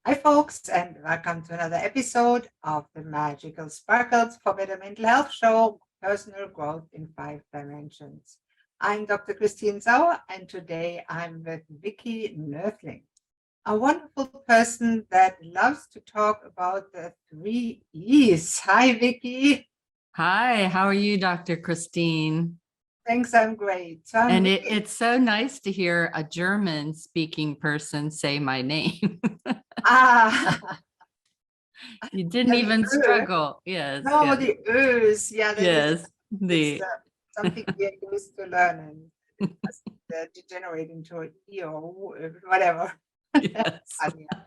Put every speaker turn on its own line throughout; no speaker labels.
Hi, folks, and welcome to another episode of the Magical Sparkles for Better Mental Health Show, Personal Growth in 5 Dimensions. I'm Dr. Christine Sauer, and today I'm with Vicky N, a wonderful person that loves to talk about the 3 E's. Hi, Vicky.
Hi, how are you, Dr. Christine?
Thanks, I'm great. So I'm
And
Vicky.
it's so nice to hear a German speaking person say my name.
Ah,
You didn't
yeah, the
even
Ö.
struggle. Yes,
No,
yes,
the Ös. Yeah, that is
yes.
it's
The
something we are used to learn, and it doesn't degenerate into an E or whatever.
yes,
Fun, yeah.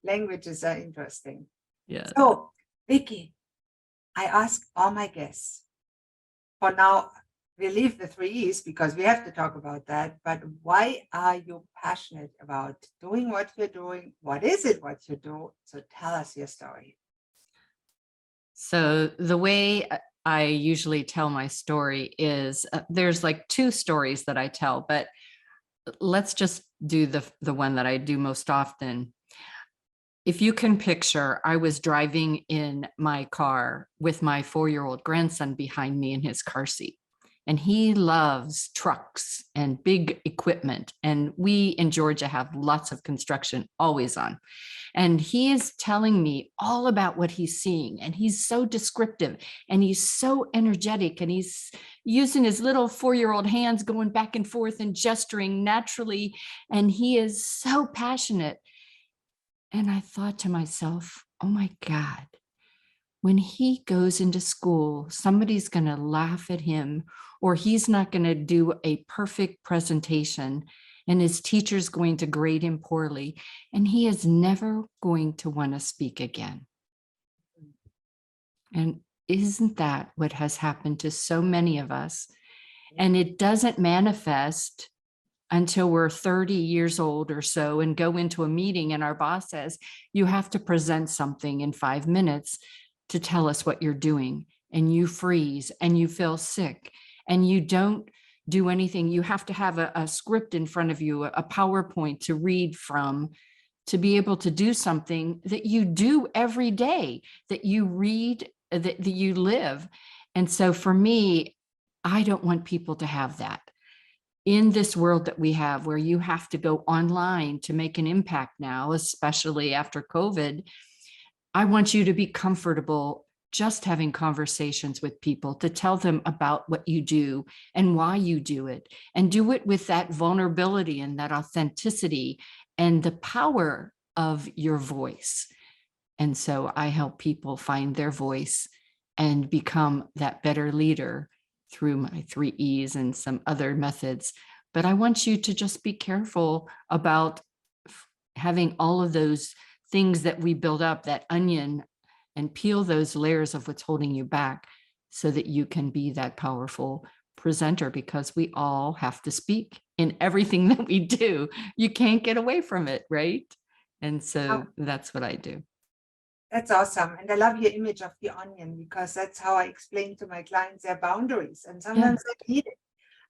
Languages are interesting.
yes.
So, Vicky, I ask all my guests. For now, we leave the 3 E's because we have to talk about that. But why are you passionate about doing what you're doing? What is it what you do? So tell us your story.
So the way I usually tell my story is there's like two stories that I tell, but let's just do the one that I do most often. If you can picture, I was driving in my car with my 4-year-old grandson behind me in his car seat. And he loves trucks and big equipment. And we in Georgia have lots of construction always on. And he is telling me all about what he's seeing. And he's so descriptive and he's so energetic. And he's using his little 4-year-old hands going back and forth and gesturing naturally. And he is so passionate. And I thought to myself, oh my God, when he goes into school, somebody's going to laugh at him, or he's not going to do a perfect presentation, and his teacher's going to grade him poorly, and he is never going to want to speak again. And isn't that what has happened to so many of us? And it doesn't manifest until we're 30 years old or so and go into a meeting and our boss says, you have to present something in 5 minutes to tell us what you're doing. And you freeze and you feel sick and you don't do anything. You have to have a script in front of you, a PowerPoint to read from, to be able to do something that you do every day, that you read, that you live. And so for me, I don't want people to have that. In this world that we have, where you have to go online to make an impact now, especially after COVID, I want you to be comfortable just having conversations with people, to tell them about what you do and why you do it, and do it with that vulnerability and that authenticity and the power of your voice. And so I help people find their voice and become that better leader through my 3 E's and some other methods. But I want you to just be careful about having all of those things that we build up, that onion, and peel those layers of what's holding you back so that you can be that powerful presenter, because we all have to speak in everything that we do. You can't get away from it, right? And so
Oh,
that's what I do.
that's awesome. And I love your image of the onion because that's how I explain to my clients their boundaries. And
Yeah.
sometimes they need it.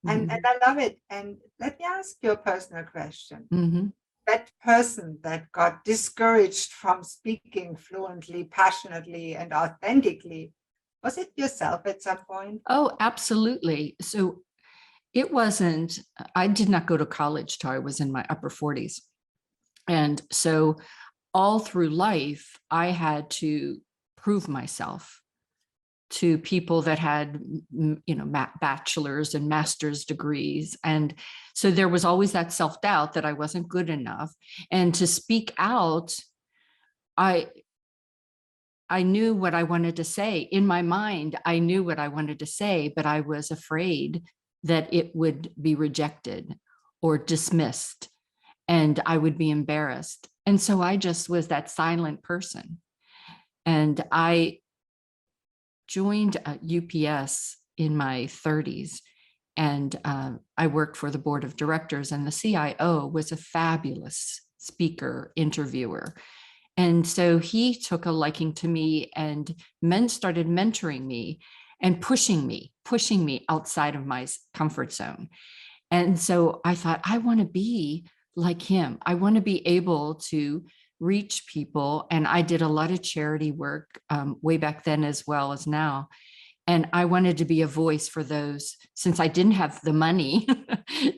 And
Mm-hmm.
I love it. And let me ask you a personal question.
Mm-hmm.
That person that got discouraged from speaking fluently, passionately, and authentically, was it yourself at some point?
Oh, absolutely. So it wasn't, I did not go to college till I was in my upper 40s. And so all through life, I had to prove myself to people that had, bachelor's and master's degrees. And so there was always that self-doubt that I wasn't good enough. And to speak out, I I knew what I wanted to say. In my mind, I knew what I wanted to say, but I was afraid that it would be rejected or dismissed and I would be embarrassed. And so I just was that silent person. And I joined UPS in my 30s, and I worked for the board of directors, and the CIO was a fabulous speaker, interviewer. And so he took a liking to me and started mentoring me and pushing me outside of my comfort zone. And so I thought, I want to be like him. I want to be able to reach people. And I did a lot of charity work way back then as well as now. And I wanted to be a voice for those, since I didn't have the money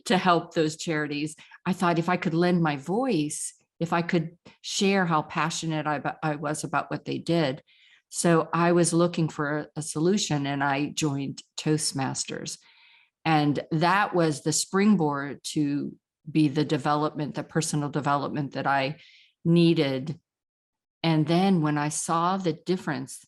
to help those charities. I thought if I could lend my voice, if I could share how passionate I was about what they did. So I was looking for a solution, and I joined Toastmasters. And that was the springboard to be the development, the personal development that I needed. And then when I saw the difference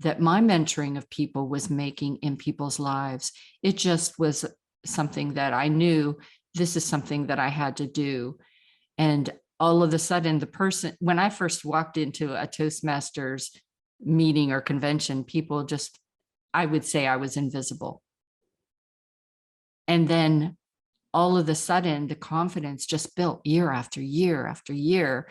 that my mentoring of people was making in people's lives, it just was something that I knew this is something that I had to do. And all of a sudden, the person, when I first walked into a Toastmasters meeting or convention, people just, I would say I was invisible. And then all of a sudden, the confidence just built year after year after year.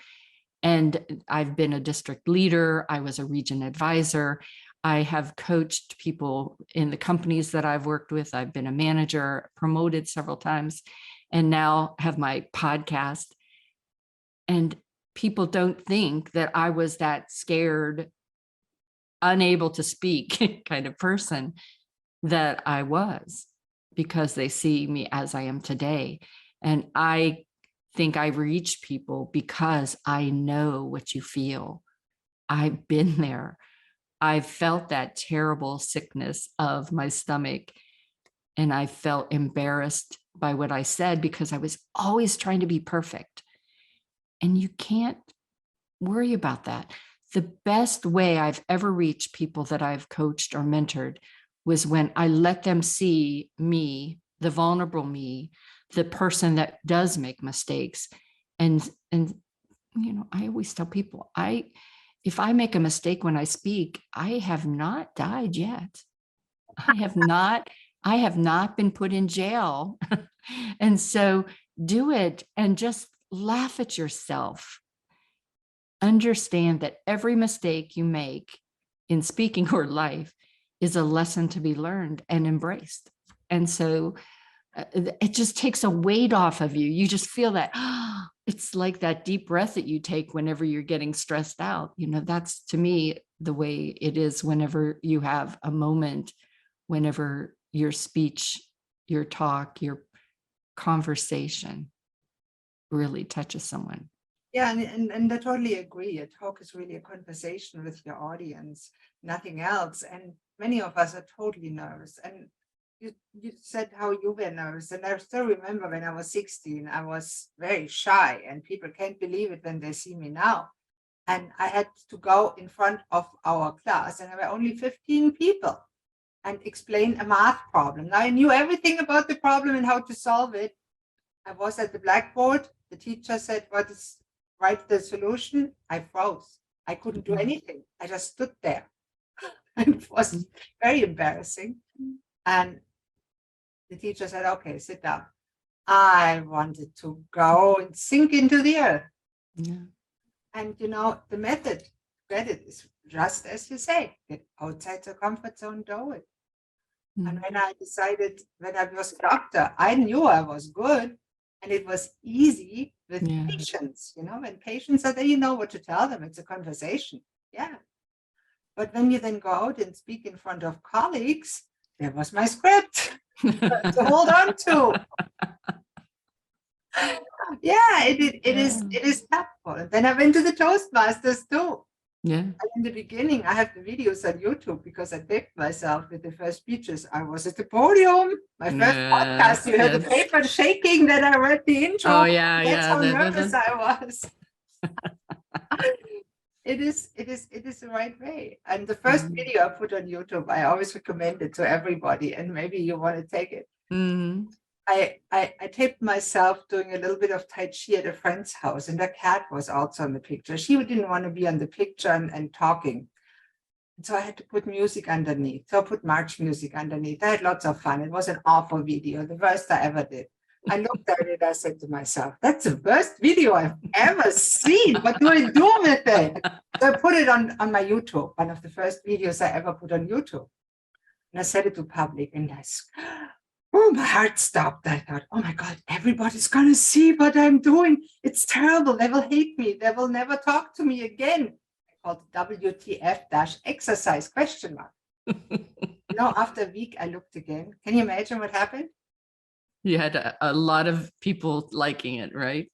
And I've been a district leader. I was a region advisor. I have coached people in the companies that I've worked with. I've been a manager, promoted several times, and now have my podcast. And people don't think that I was that scared, unable to speak kind of person that I was, because they see me as I am today. And I think I reach people because I know what you feel. I've been there. I felt that terrible sickness of my stomach, and I felt embarrassed by what I said because I was always trying to be perfect. And you can't worry about that. The best way I've ever reached people that I've coached or mentored was when I let them see me, the vulnerable me, the person that does make mistakes. And you know, I always tell people, if I make a mistake when I speak, I have not died yet. I have not been put in jail. And so do it and just laugh at yourself. Understand that every mistake you make in speaking or life is a lesson to be learned and embraced. And so it just takes a weight off of you. You just feel that, it's like that deep breath that you take whenever you're getting stressed out. You know, that's to me the way it is whenever you have a moment, whenever your speech, your talk, your conversation really touches someone.
Yeah, and I totally agree. A talk is really a conversation with your audience, nothing else. And many of us are totally nervous. And you said how you were nervous. And I still remember when I was 16, I was very shy, and people can't believe it when they see me now. And I had to go in front of our class, and there were only 15 people, and explain a math problem. Now I knew everything about the problem and how to solve it. I was at the blackboard. The teacher said, write the solution. I froze. I couldn't do anything. I just stood there. It was very embarrassing. And the teacher said, okay, sit down. I wanted to go and sink into the earth.
Yeah.
And you know, the method to get it is just as you say, get outside the comfort zone, do it. And when I decided, when I was a doctor, I knew I was good. And it was easy with patients, you know, when patients are there, you know what to tell them. It's a conversation. Yeah. But when you then go out and speak in front of colleagues, there was my script to hold on to. Yeah, it is helpful. And then I went to the Toastmasters too.
Yeah.
And in the beginning, I have the videos on YouTube because I taped myself with the first speeches. I was at the podium. My first podcast, you heard the paper shaking that I read the intro.
Oh yeah,
That's how nervous I was. It is the right way. And the first video I put on YouTube, I always recommend it to everybody. And maybe you want to take it. I taped myself doing a little bit of Tai Chi at a friend's house, and the cat was also in the picture. She didn't want to be on the picture and talking. And so I had to put music underneath. So I put March music underneath. I had lots of fun. It was an awful video, the worst I ever did. I looked at it, I said to myself, that's the worst video I've ever seen. What do I do with it? So I put it on my YouTube, one of the first videos I ever put on YouTube. And I set it to public, and I oh, my heart stopped. I thought, oh my God, everybody's going to see what I'm doing. It's terrible. They will hate me. They will never talk to me again. I called WTF-exercise question mark. After a week, I looked again. Can you imagine what happened?
You had a lot of people liking it, right?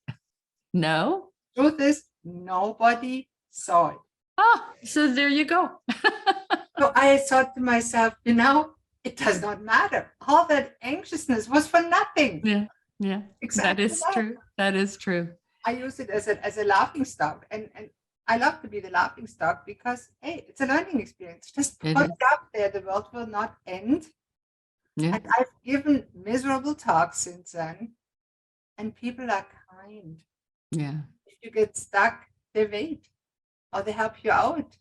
No?
Truth is, nobody saw it.
Oh, so there you go.
So I thought to myself, it does not matter. All that anxiousness was for nothing.
Yeah, yeah.
Exactly
That is true. That is true.
I use it as a laughing stock. And I love to be the laughing stock because, hey, it's a learning experience. Just put it up there. The world will not end.
Yeah.
And I've given miserable talks since then. And people are kind.
Yeah.
If you get stuck, they wait or they help you out.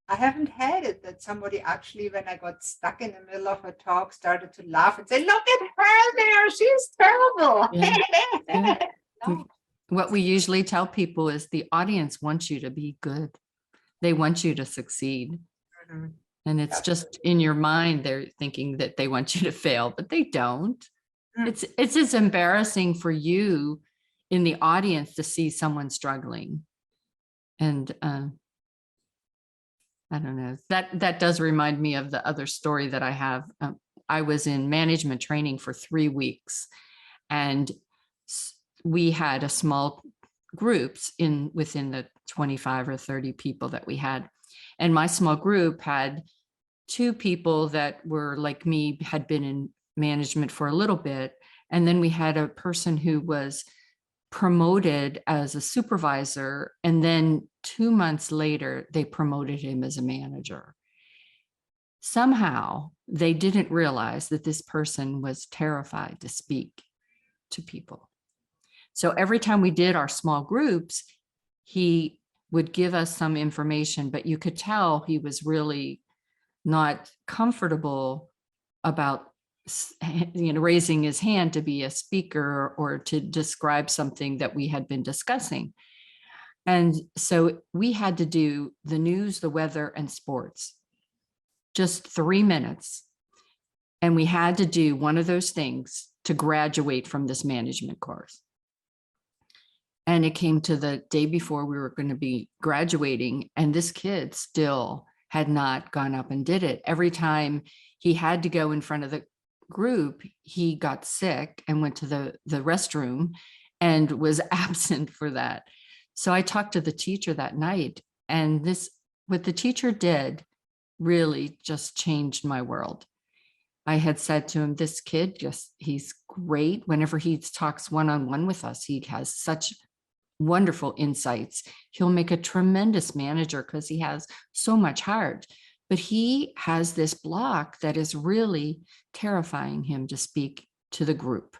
I haven't had it that somebody actually, when I got stuck in the middle of a talk, started to laugh and say, look at her there. She's terrible.
Yeah. Yeah.
No.
What we usually tell people is the audience wants you to be good. They want you to succeed.
Mhm.
And it's just in your mind, they're thinking that they want you to fail, but they don't.
Mm.
It's as embarrassing for you in the audience to see someone struggling. And I don't know, that does remind me of the other story that I have. I was in management training for 3 weeks, and we had a small groups within the 25 or 30 people that we had. And my small group had 2 people that were like me, had been in management for a little bit. And then we had a person who was promoted as a supervisor. And then 2 months later, they promoted him as a manager. Somehow they didn't realize that this person was terrified to speak to people. So every time we did our small groups, he would give us some information, but you could tell he was really not comfortable about raising his hand to be a speaker or to describe something that we had been discussing. And so we had to do the news, the weather, and sports, just 3 minutes. And we had to do one of those things to graduate from this management course. And it came to the day before we were going to be graduating, and this kid still had not gone up and did it. Every time he had to go in front of the group, he got sick and went to the restroom and was absent for that. So I talked to the teacher that night, and what the teacher did really just changed my world. I had said to him, this kid, he's great. Whenever he talks one-on-one with us, he has such wonderful insights. He'll make a tremendous manager because he has so much heart, but he has this block that is really terrifying him to speak to the group.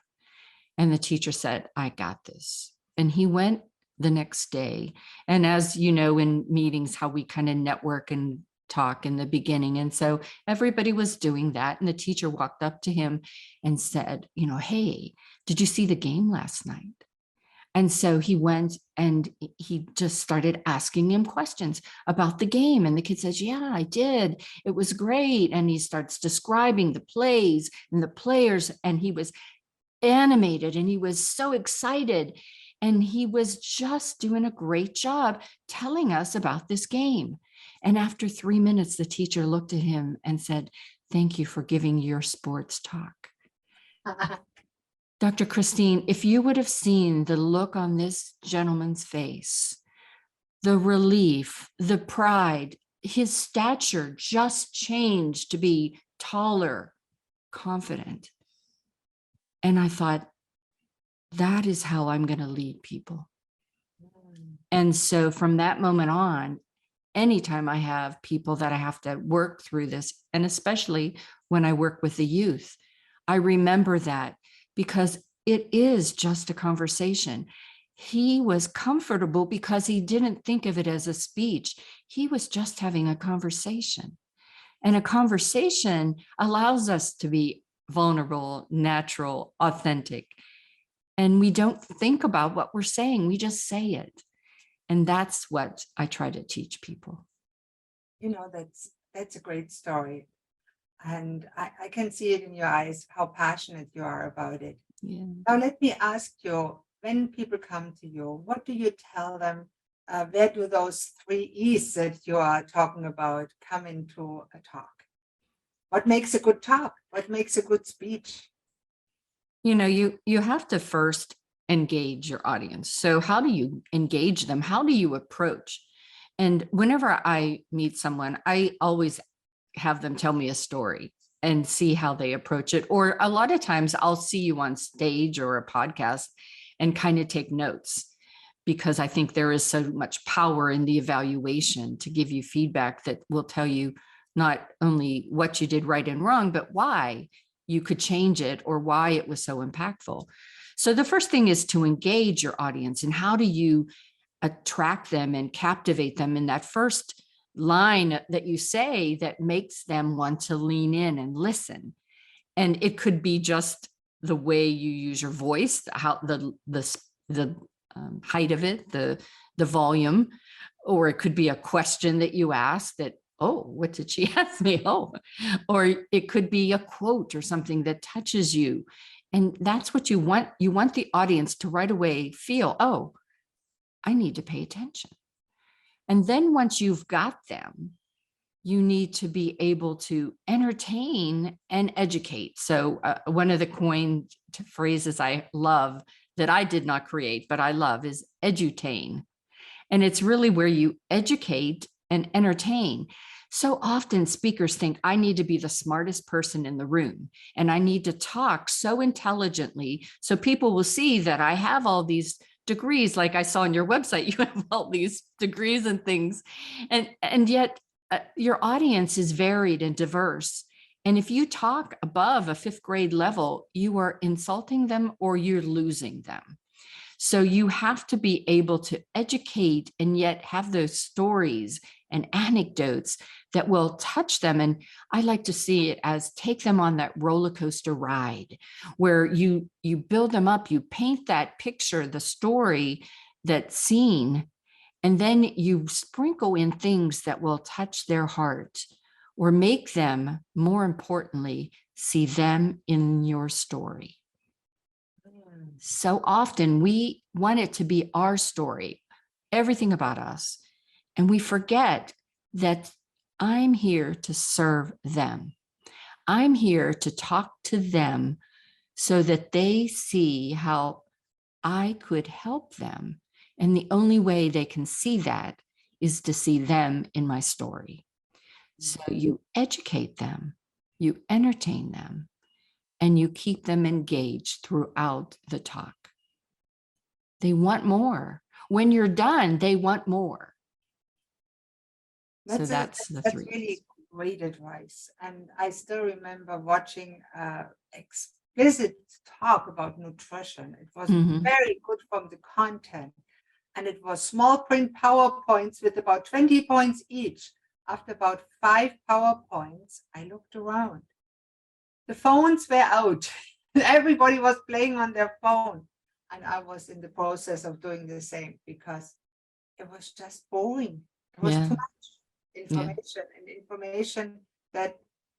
And the teacher said, I got this. And he went the next day. And as you know, in meetings, how we kind of network and talk in the beginning. And so everybody was doing that. And the teacher walked up to him and said, hey, did you see the game last night? And so he went and he just started asking him questions about the game. And the kid says, yeah, I did. It was great. And he starts describing the plays and the players. And he was animated and he was so excited. And he was just doing a great job telling us about this game. And after 3 minutes, the teacher looked at him and said, thank you for giving your sports talk. Dr. Christine, if you would have seen the look on this gentleman's face, the relief, the pride, his stature just changed to be taller, confident. And I thought, that is how I'm going to lead people. And so from that moment on, anytime I have people that I have to work through this, and especially when I work with the youth, I remember that, because it is just a conversation. He was comfortable because he didn't think of it as a speech. He was just having a conversation. And a conversation allows us to be vulnerable, natural, authentic. And we don't think about what we're saying. We just say it. And that's what I try to teach people.
That's a great story. And I can see it in your eyes, how passionate you are about it.
Yeah.
Now, let me ask you, when people come to you, what do you tell them? Where do those 3 E's that you are talking about come into a talk? What makes a good talk? What makes a good speech?
You have to first engage your audience. So how do you engage them? How do you approach? And whenever I meet someone, I always have them tell me a story and see how they approach it. Or a lot of times I'll see you on stage or a podcast and kind of take notes, because I think there is so much power in the evaluation to give you feedback that will tell you not only what you did right and wrong, but why you could change it or why it was so impactful. So the first thing is to engage your audience. And how do you attract them and captivate them in that first line that you say that makes them want to lean in and listen? And it could be just the way you use your voice, how the height of it, the volume, or it could be a question that you ask that, oh, what did she ask me? Oh, or it could be a quote or something that touches you. And that's what you want. You want the audience to right away feel, oh, I need to pay attention. And then once you've got them, you need to be able to entertain and educate. So one of the coined phrases I love that I did not create, but I love, is edu-tain. And it's really where you educate and entertain. So often speakers think I need to be the smartest person in the room and I need to talk so intelligently so people will see that I have all these degrees. Like I saw on your website, you have all these degrees and things. And yet your audience is varied and diverse. And if you talk above a 5th grade level, you are insulting them or you're losing them. So you have to be able to educate and yet have those stories and anecdotes that will touch them. And I like to see it as take them on that roller coaster ride where you build them up, you paint that picture, the story, that scene, and then you sprinkle in things that will touch their heart or make them, more importantly, see them in your story. So often we want it to be our story, everything about us. And we forget that I'm here to serve them. I'm here to talk to them so that they see how I could help them. And the only way they can see that is to see them in my story. So you educate them, you entertain them, and you keep them engaged throughout the talk. They want more. When you're done, they want more. So that's the 3.
Really great advice. And I still remember watching explicit talk about nutrition. It was very good from the content. And it was small print PowerPoints with about 20 points each. After about 5 PowerPoints, I looked around. The phones were out. Everybody was playing on their phone. And I was in the process of doing the same because it was just boring. It was too much information and information that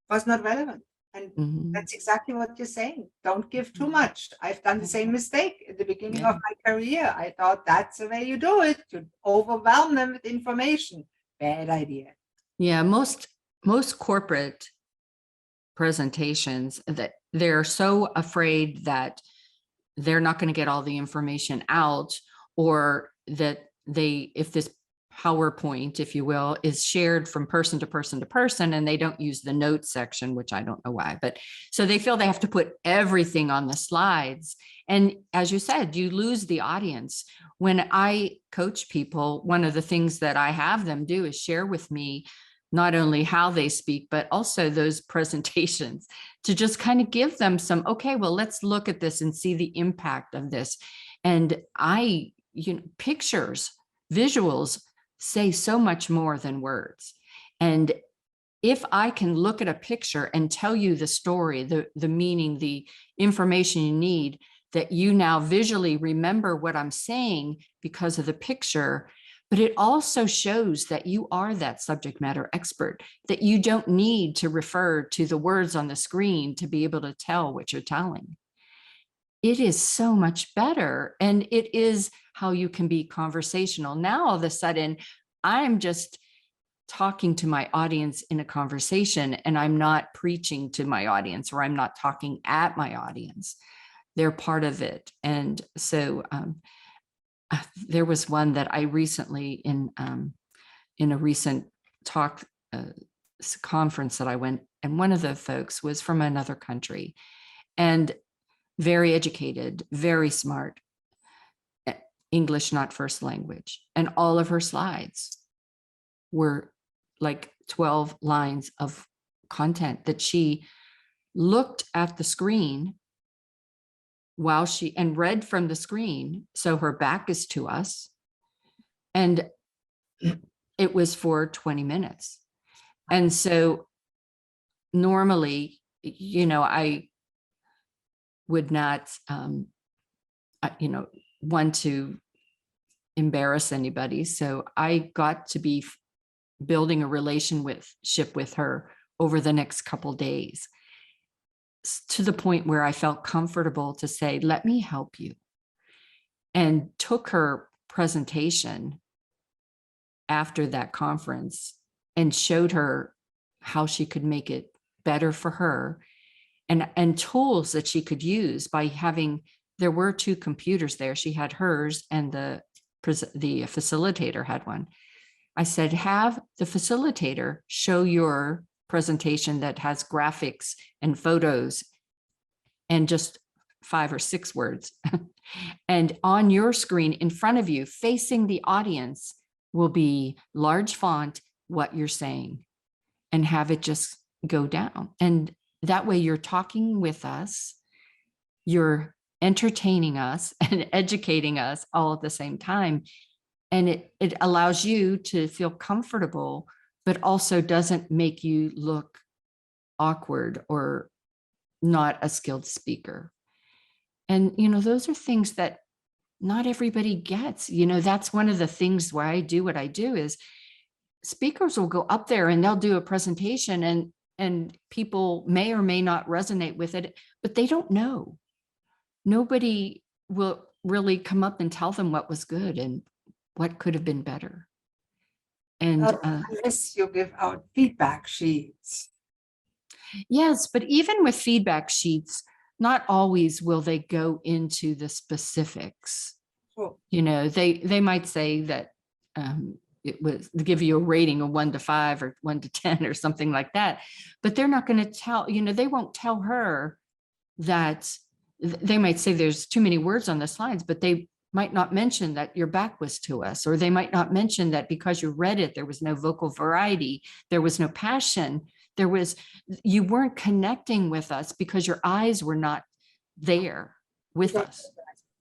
was not relevant. And that's exactly what you're saying. Don't give too much. I've done the same mistake at the beginning of my career. I thought that's the way you do it. You overwhelm them with information. Bad idea.
Yeah, most corporate presentations, that they're so afraid that they're not going to get all the information out, or that if this PowerPoint, if you will, is shared from person to person to person, and they don't use the notes section, which I don't know why, but so they feel they have to put everything on the slides. And as you said, you lose the audience. When I coach people, one of the things that I have them do is share with me not only how they speak, but also those presentations, to just kind of give them some, okay, well, let's look at this and see the impact of this. And pictures, visuals say so much more than words. And if I can look at a picture and tell you the story, the meaning, the information you need, that you now visually remember what I'm saying because of the picture, but it also shows that you are that subject matter expert, that you don't need to refer to the words on the screen to be able to tell what you're telling. It is so much better. And it is how you can be conversational. Now, all of a sudden, I'm just talking to my audience in a conversation, and I'm not preaching to my audience, or I'm not talking at my audience. They're part of it. And so there was one that I recently in a recent talk conference that I went, and one of the folks was from another country and very educated, very smart, English not first language. And all of her slides were like 12 lines of content that she looked at the screen while and read from the screen. So her back is to us. And it was for 20 minutes. And so normally, I would not, want to embarrass anybody. So I got to be building a relationship with her over the next couple of days, to the point where I felt comfortable to say, let me help you. And took her presentation after that conference and showed her how she could make it better for her, and tools that she could use by having, there were 2 computers there. She had hers, and the facilitator had one. I said, have the facilitator show your presentation that has graphics and photos and just 5 or 6 words. And on your screen in front of you, facing the audience, will be large font what you're saying, and have it just go down. And that way you're talking with us, you're entertaining us and educating us all at the same time. And it allows you to feel comfortable, but also doesn't make you look awkward or not a skilled speaker. And, those are things that not everybody gets. That's one of the things why I do what I do, is speakers will go up there and they'll do a presentation, and people may or may not resonate with it, but they don't know. Nobody will really come up and tell them what was good and what could have been better. And
unless you give out feedback sheets.
yes, but even with feedback sheets, not always will they go into the specifics.
Sure.
They might say that it was to give you a rating of 1 to 5 or 1 to 10 or something like that, but they're not going to tell, they won't tell her that. They might say there's too many words on the slides, but they might not mention that your back was to us, or they might not mention that because you read it, there was no vocal variety, there was no passion, you weren't connecting with us because your eyes were not there with us.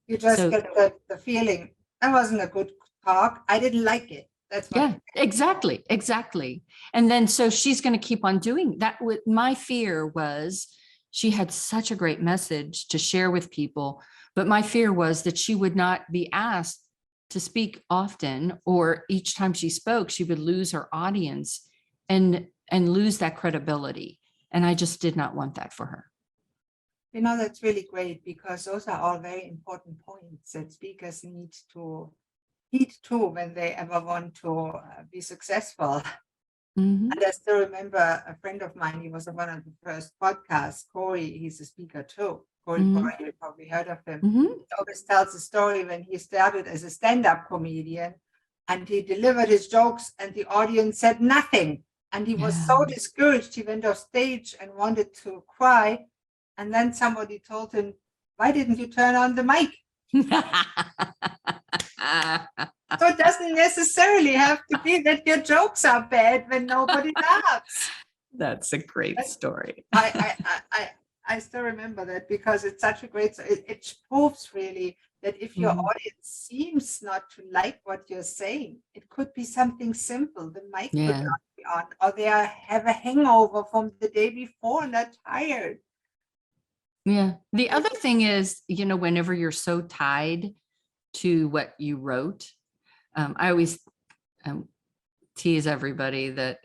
You just get the feeling, that wasn't a good talk, I didn't like it. That's what.
Yeah, exactly. And then so she's going to keep on doing that. My fear was, she had such a great message to share with people, but my fear was that she would not be asked to speak often, or each time she spoke, she would lose her audience and lose that credibility. And I just did not want that for her.
That's really great, because those are all very important points that speakers need to heed to when they ever want to be successful.
Mm-hmm.
And I still remember a friend of mine, he was on one of the first podcasts, Corey, he's a speaker too. Corey, you probably heard of him.
Mm-hmm.
He always tells a story when he started as a stand-up comedian, and he delivered his jokes and the audience said nothing. And he was so discouraged, he went off stage and wanted to cry. And then somebody told him, why didn't you turn on the mic? So it doesn't necessarily have to be that your jokes are bad when nobody laughs.
That's a great story.
I still remember that, because it's such a great, it proves really that if your audience seems not to like what you're saying, it could be something simple. The mic could not be on, or they have a hangover from the day before and they're tired.
Yeah. The other thing is, whenever you're so tied to what you wrote, I always tease everybody that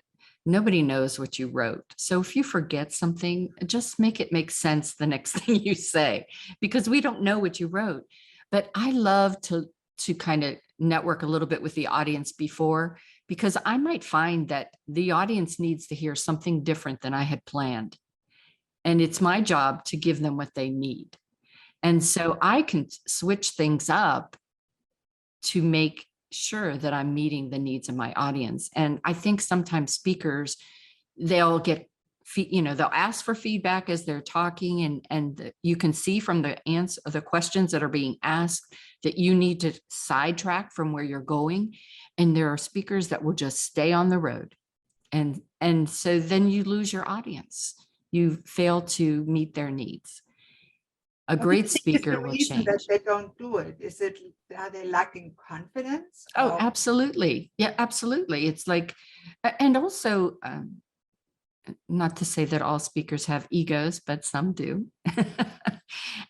nobody knows what you wrote. So if you forget something, just make it make sense the next thing you say, because we don't know what you wrote. But I love to kind of network a little bit with the audience before, because I might find that the audience needs to hear something different than I had planned. And it's my job to give them what they need. And so I can switch things up to make sure that I'm meeting the needs of my audience. And I think sometimes speakers, they'll get, they'll ask for feedback as they're talking, and you can see from the answer, the questions that are being asked, that you need to sidetrack from where you're going. And there are speakers that will just stay on the road. And so then you lose your audience. You fail to meet their needs. A
What do you
great
think is
speaker
the
will
reason that
change.
they don't do it? Is it, are they lacking confidence?
Oh,
Or
absolutely. Yeah, absolutely. It's like, and also, not to say that all speakers have egos, but some do.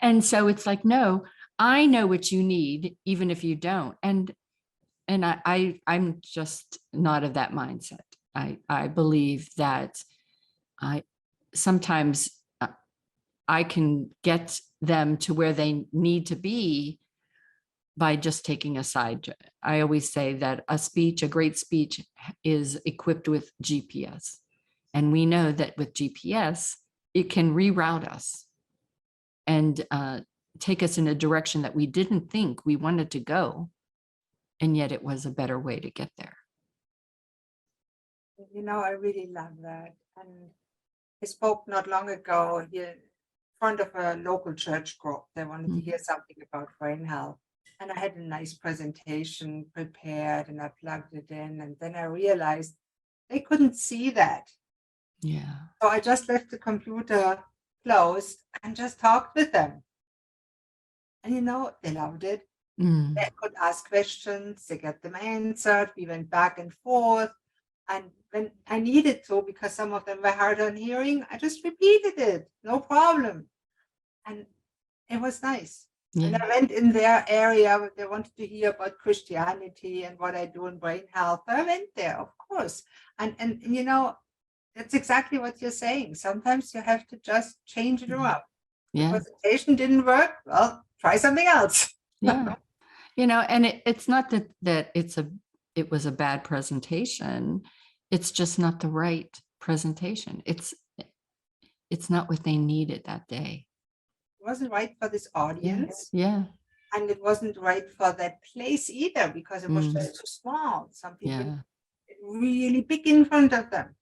And so it's like, no, I know what you need, even if you don't. And I'm just not of that mindset. I believe that I sometimes I can get them to where they need to be by just taking a side. I always say that a great speech is equipped with GPS. And we know that with GPS, it can reroute us and take us in a direction that we didn't think we wanted to go. And yet it was a better way to get there.
I really love that. And I spoke not long ago here in front of a local church group. They wanted to hear something about brain health. And I had a nice presentation prepared and I plugged it in. And then I realized they couldn't see that.
Yeah.
So I just left the computer closed and just talked with them. And they loved it. They could ask questions, they got them answered. We went back and forth. And when I needed to, because some of them were hard on hearing, I just repeated it, no problem. And it was nice.
Yeah.
And I went in their area, they wanted to hear about Christianity and what I do in brain health. I went there, of course. And that's exactly what you're saying. Sometimes you have to just change it around. The
Yeah.
presentation didn't work. Well, try something else.
Yeah. And it's not that it was a bad presentation. It's just not the right presentation. It's not what they needed that day.
It wasn't right for this audience.
Yeah.
And it wasn't right for that place either, because it was just too small. Some people really big in front of them.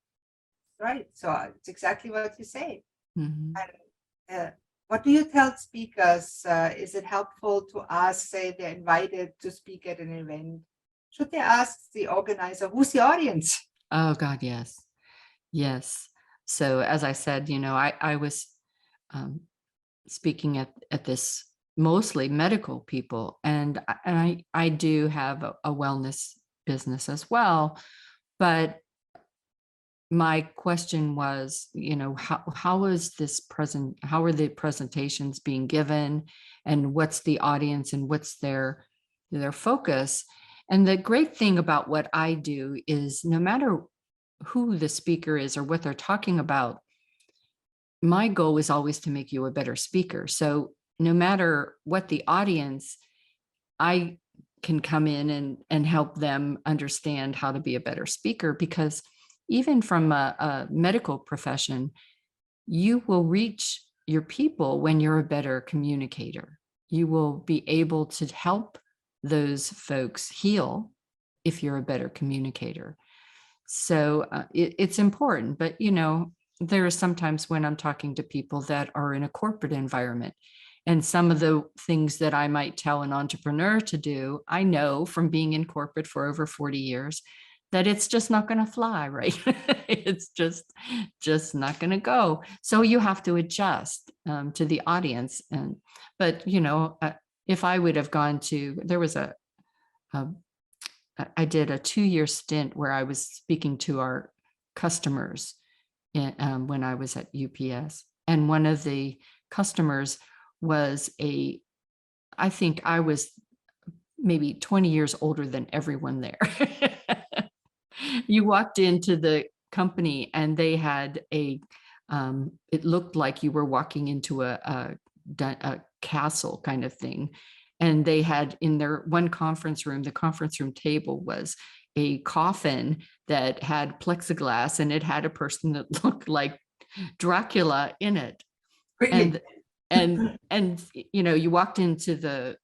Right. So it's exactly what you say. And what do you tell speakers? Is it helpful to ask, say they're invited to speak at an event? Should they ask the organizer, who's the audience?
Oh God, yes. Yes. So as I said, I was speaking at this mostly medical people, and I do have a wellness business as well. But my question was, how is this present? How are the presentations being given, and what's the audience, and what's their focus? And the great thing about what I do is, no matter who the speaker is or what they're talking about, my goal is always to make you a better speaker. So no matter what the audience, I can come in and help them understand how to be a better speaker, because even from a medical profession, you will reach your people when you're a better communicator. You will be able to help those folks heal if you're a better communicator. So it's important. But, there are sometimes when I'm talking to people that are in a corporate environment, and some of the things that I might tell an entrepreneur to do, I know from being in corporate for over 40 years, that it's just not going to fly, right? It's just not going to go. So you have to adjust to the audience. But if I would have gone to, there was I did a 2-year stint where I was speaking to our customers when I was at UPS, and one of the customers was I think I was maybe 20 years older than everyone there. You walked into the company and they had it looked like you were walking into a castle kind of thing. And they had in their one conference room, the conference room table was a coffin that had plexiglass, and it had a person that looked like Dracula in it.
Really?
And you walked into the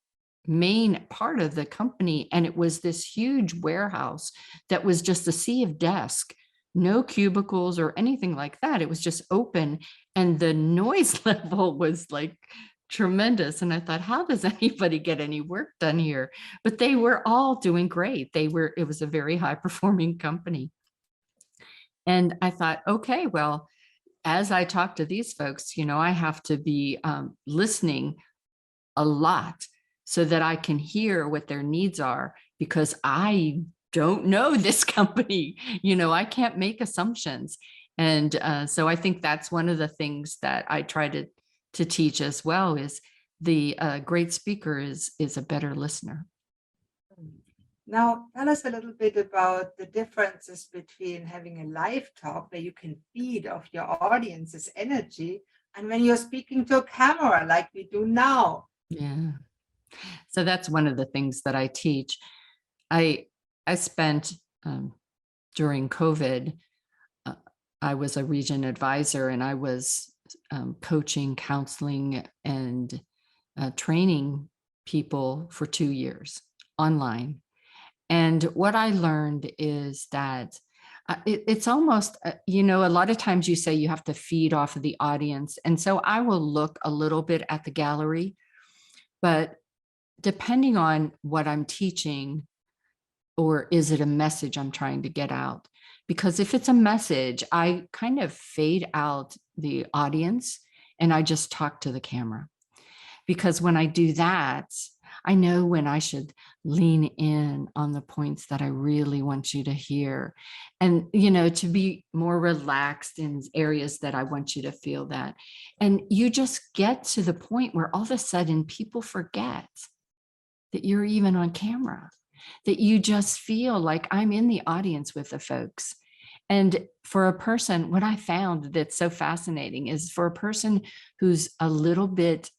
main part of the company, and it was this huge warehouse that was just a sea of desks, no cubicles or anything like that. It was just open, and the noise level was like tremendous. And I thought, how does anybody get any work done here? But they were all doing great. It was a very high performing company. And I thought, okay, well, as I talk to these folks, I have to be listening a lot so that I can hear what their needs are, because I don't know this company. I can't make assumptions. And so I think that's one of the things that I try to teach as well, is the great speaker is a better listener.
Now, tell us a little bit about the differences between having a live talk where you can feed off your audience's energy and when you're speaking to a camera like we do now.
Yeah. So that's one of the things that I teach. I spent during COVID, I was a region advisor, and I was coaching, counseling, and training people for 2 years online. And what I learned is that it's almost, a lot of times you say you have to feed off of the audience. And so I will look a little bit at the gallery, but depending on what I'm teaching, or is it a message I'm trying to get out? Because if it's a message, I kind of fade out the audience and I just talk to the camera. Because when I do that, I know when I should lean in on the points that I really want you to hear, and, to be more relaxed in areas that I want you to feel that. And you just get to the point where all of a sudden people forget that you're even on camera, that you just feel like I'm in the audience with the folks. And for a person, what I found that's so fascinating is for a person who's a little bit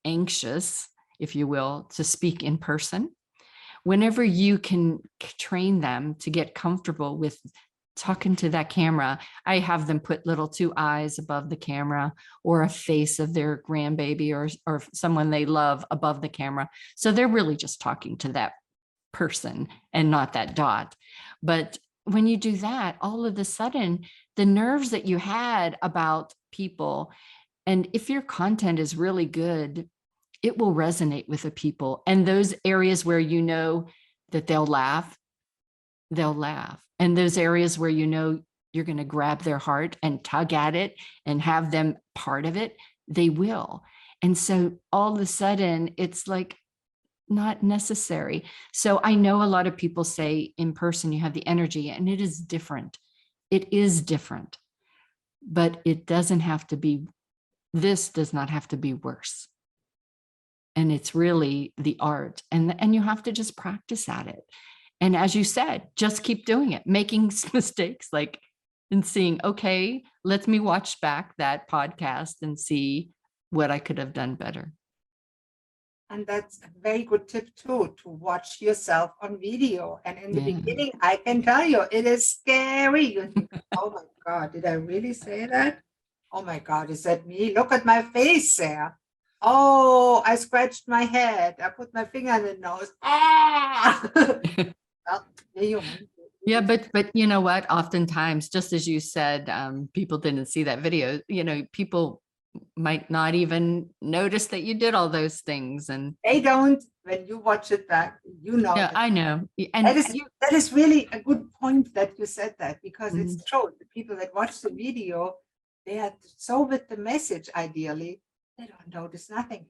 anxious, if you will, to speak in person, whenever you can train them to get comfortable with talking to that camera, I have them put little 2 eyes above the camera, or a face of their grandbaby or someone they love above the camera. So they're really just talking to that person and not that dot. But when you do that, all of a sudden, the nerves that you had about people, and if your content is really good, it will resonate with the people. And those areas where that they'll laugh. And those areas where you're going to grab their heart and tug at it and have them part of it, they will. And so all of a sudden, it's like not necessary. So I know a lot of people say in person you have the energy, and it is different. It is different, but it doesn't have to be. This does not have to be worse. And it's really the art, and you have to just practice at it. And as you said, just keep doing it, making mistakes, and seeing, okay, let me watch back that podcast and see what I could have done better.
And that's a very good tip too, to watch yourself on video. And in the beginning, I can tell you, it is scary. You think, oh my God, did I really say that? Oh my God, is that me? Look at my face there. Oh, I scratched my head. I put my finger in the nose. Ah! Well,
yeah, but you know what? Oftentimes, just as you said, people didn't see that video. People might not even notice that you did all those things, and
they don't. When you watch it back,
Yeah, I know. And
that is really a good point that you said that, because it's true. The people that watch the video, they are so with the message, ideally, they don't notice nothing.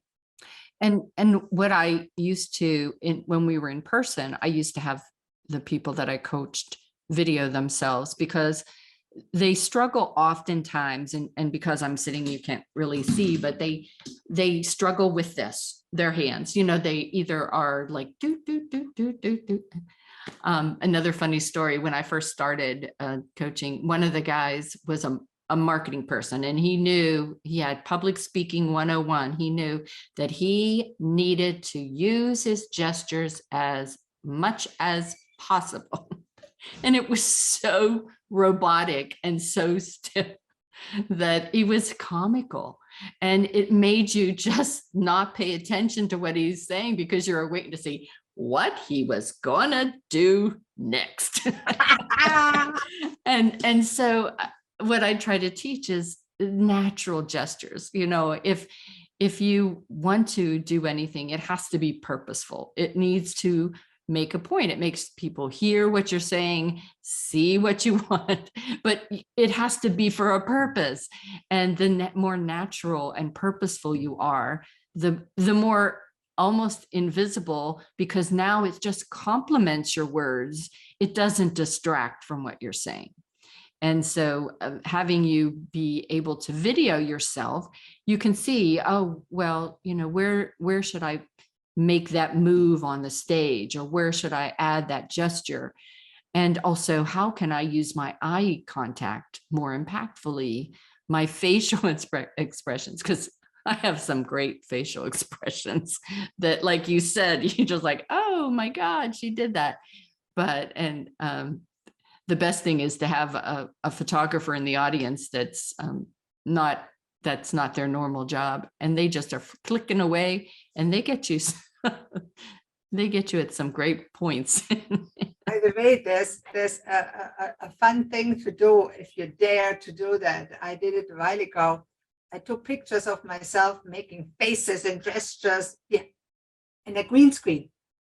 And what I used to, when we were in person, I used to have the people that I coached video themselves, because they struggle oftentimes, and because I'm sitting, you can't really see, but they struggle with their hands. They either are like do do do do do do, Another funny story, when I first started coaching, one of the guys was a marketing person, and he knew he had public speaking 101. He knew that he needed to use his gestures as much as possible. And it was so robotic and so stiff that it was comical. And it made you just not pay attention to what he's saying because you were waiting to see what he was gonna do next. And so what I try to teach is natural gestures. You know, if you want to do anything, it has to be purposeful. It needs to make a point. It makes people hear what you're saying, see what you want, but it has to be for a purpose. And the more natural and purposeful you are, the more almost invisible, because now it just complements your words. It doesn't distract from what you're saying. And so having you be able to video yourself, you can see, oh, well, you know, where should I make that move on the stage, or where should I add that gesture? And also, how can I use my eye contact more impactfully, my facial expressions, because I have some great facial expressions that, like you said, you just like, oh my God, she did that. But, and the best thing is to have a photographer in the audience that's not their normal job, and they just are clicking away, and they get you at some great points.
By the way, there's a fun thing to do if you dare to do that. I did it a while ago. I took pictures of myself making faces and gestures, yeah, in a green screen.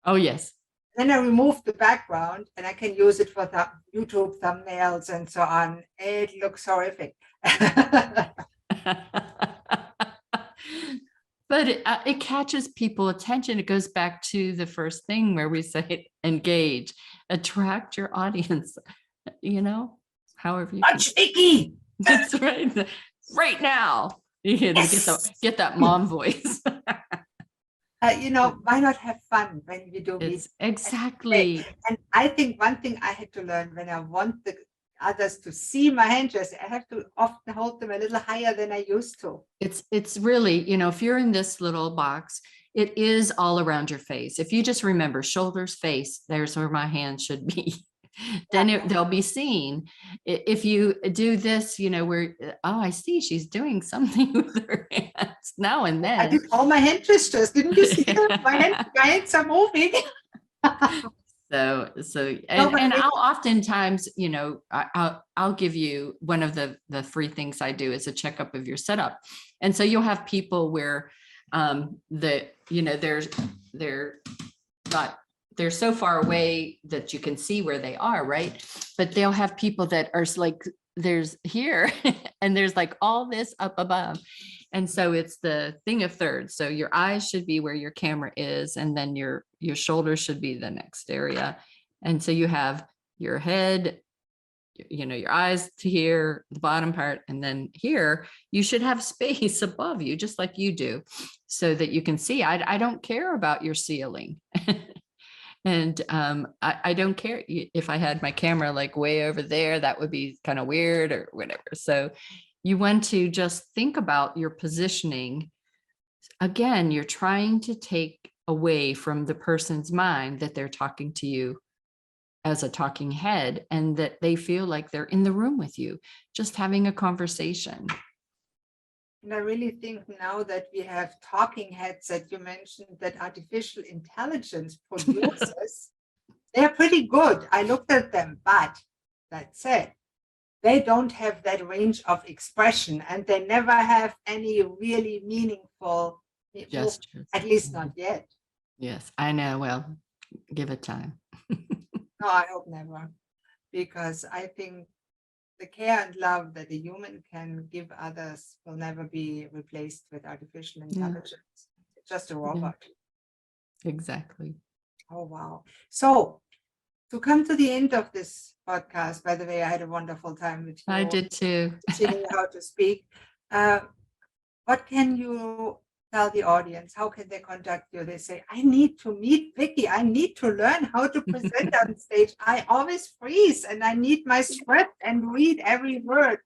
Oh, yes.
Then I removed the background, and I can use it for the YouTube thumbnails and so on. It looks horrific.
But it catches people's attention. It goes back to the first thing where we say engage, attract your audience, you know, however you
Watch Vicky.
That's right. Right now, you know, yes. get that mom voice.
You know, why not have fun when you do
it? Exactly.
And I think one thing I had to learn when I want the others to see my hand gestures, I have to often hold them a little higher than I used to.
It's really, you know, if you're in this little box, it is all around your face. If you just remember shoulders, face, there's where my hand should be. Then they'll be seen. If you do this, you know, where, oh, I see she's doing something with her hands now and then.
I did all my hand gestures. Didn't you see them? My hands are moving.
So and I'll oftentimes, you know, I'll give you one of the free things I do is a checkup of your setup. And so you'll have people where you know, they're so far away that you can see where they are, right? But they'll have people that are like, there's here and there's like all this up above. And so it's the thing of thirds. So your eyes should be where your camera is, and then your shoulders should be the next area. And so you have your head, you know, your eyes to here, the bottom part, and then here you should have space above you, just like you do, so that you can see. I don't care about your ceiling. And I don't care if I had my camera like way over there, that would be kind of weird or whatever. So you want to just think about your positioning. Again, you're trying to take away from the person's mind that they're talking to you as a talking head, and that they feel like they're in the room with you, just having a conversation.
And I really think now that we have talking heads that you mentioned that artificial intelligence produces, they're pretty good. I looked at them, but that said, they don't have that range of expression, and they never have any really meaningful gestures, at least not yet.
Yes, I know. Well, give it time.
No, I hope never, because I think the care and love that a human can give others will never be replaced with artificial intelligence. Yeah. It's just a robot.
Yeah. Exactly.
Oh, wow. So to come to the end of this podcast, by the way, I had a wonderful time with you.
I did too.
Teaching you how to speak. What can you tell the audience, how can they contact you? They say, I need to meet Vicky. I need to learn how to present on stage. I always freeze and I need my script and read every word.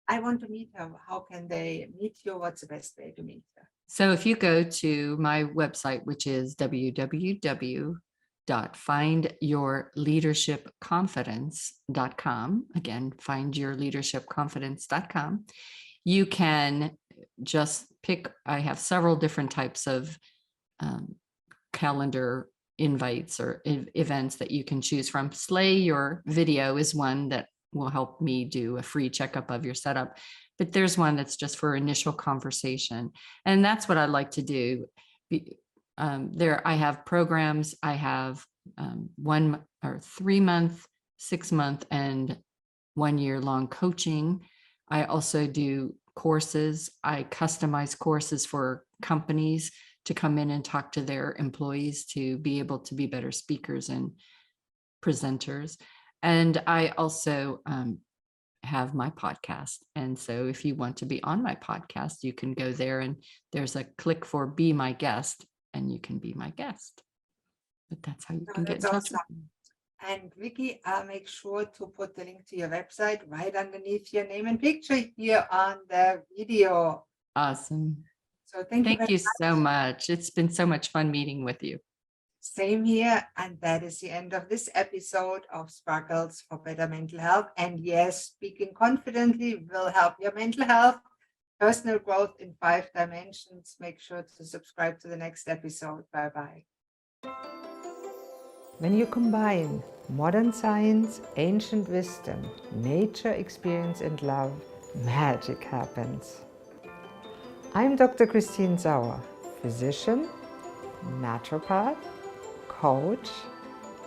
I want to meet her. How can they meet you? What's the best way to meet her?
So if you go to my website, which is www.findyourleadershipconfidence.com, again, findyourleadershipconfidence.com, you can just pick, I have several different types of calendar invites or events that you can choose from. Slay Your Video is one that will help me do a free checkup of your setup. But there's one that's just for initial conversation. And that's what I like to do. There, I have programs. I have 1 or 3 month, 6 month, and 1 year long coaching. I also do courses. I customize courses for companies to come in and talk to their employees to be able to be better speakers and presenters. And I also have my podcast. And so if you want to be on my podcast, you can go there and there's a click for Be My Guest and you can be my guest. But that's how you can get in touch with me.
And Vicky, I'll make sure to put the link to your website right underneath your name and picture here on the video.
Awesome.
So thank
you so much. It's been so much fun meeting with you.
Same here. And that is the end of this episode of Sparkles for Better Mental Health. And yes, speaking confidently will help your mental health, personal growth in 5 dimensions. Make sure to subscribe to the next episode. Bye-bye. When you combine modern science, ancient wisdom, nature, experience, and love, magic happens. I'm Dr. Christine Sauer, physician, naturopath, coach,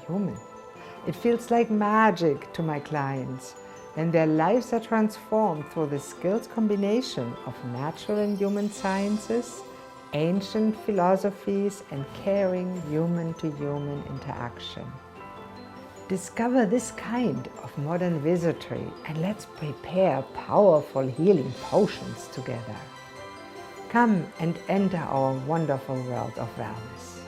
human. It feels like magic to my clients when their lives are transformed through the skilled combination of natural and human sciences, ancient philosophies, and caring human-to-human interaction. Discover this kind of modern wizardry and let's prepare powerful healing potions together. Come and enter our wonderful world of wellness.